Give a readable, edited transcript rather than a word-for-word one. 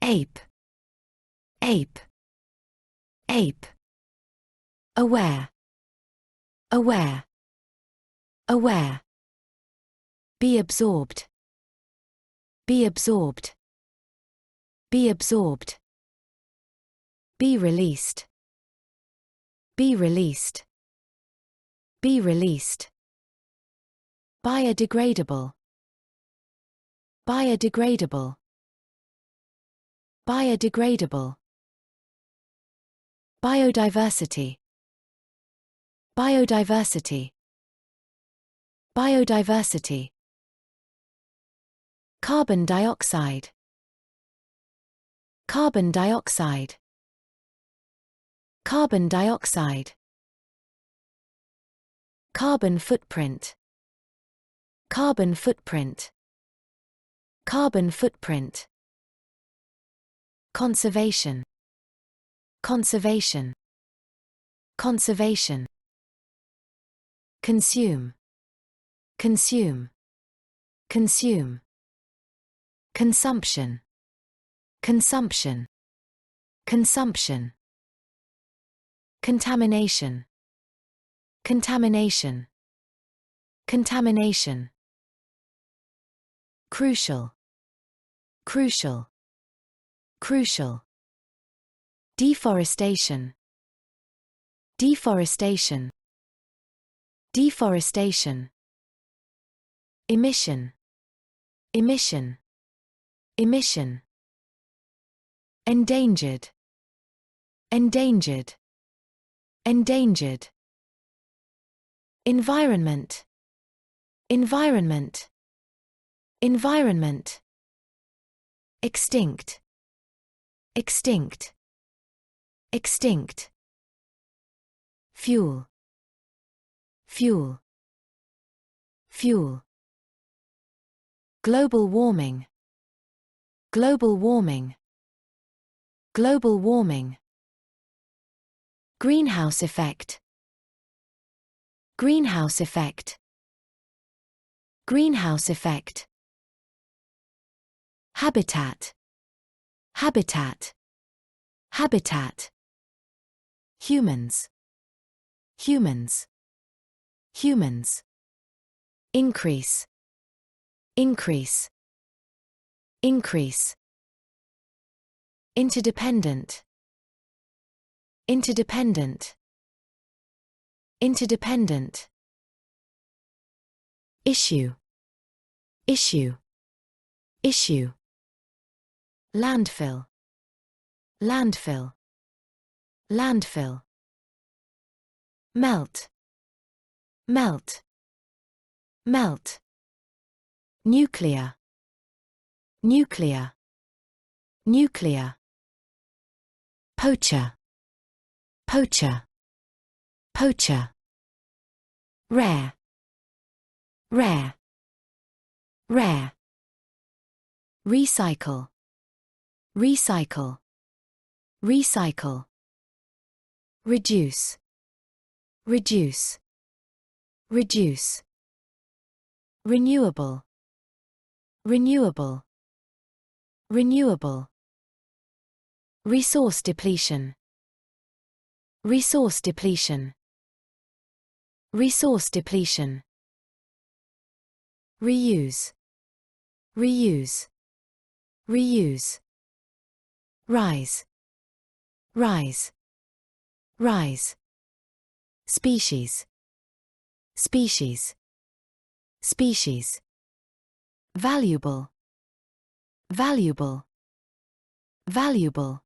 ape, ape, ape. Aware, aware, aware. Be absorbed, be absorbed, be absorbed. Be released, be released, be released. Biodegradable, biodegradable, biodegradable. Biodiversity, biodiversity, biodiversity. Carbon dioxide, carbon dioxide, carbon dioxide. Carbon footprint, carbon footprint, carbon footprint. Conservation, conservation, conservation. Consume, consume, consume. Consumption, consumption, consumption. Contamination, contamination, contamination. Crucial, crucial, crucial. Deforestation, deforestation, deforestation. Emission, emission, emission. Endangered, endangered, endangered. Environment, environment, environment. Extinct, extinct, extinct. Fuel, fuel, fuel. Global warming, global warming, global warming. Greenhouse effect, greenhouse effect, greenhouse effect. Habitat, habitat, habitat. Humans, humans, humans. Increase, increase, increase. Interdependent, interdependent, interdependent. Issue, issue, issue. Landfill, landfill, landfill. Melt, melt, melt. Nuclear, nuclear, nuclear. Poacher, poacher, poacher. Rare, rare, rare. Recycle, recycle, recycle. Reduce, reduce, reduce. Renewable, renewable, renewable. Resource depletion, resource depletion, resource depletion. Reuse, reuse, reuse. Rise, rise, rise. Species, species, species. Valuable, valuable, valuable.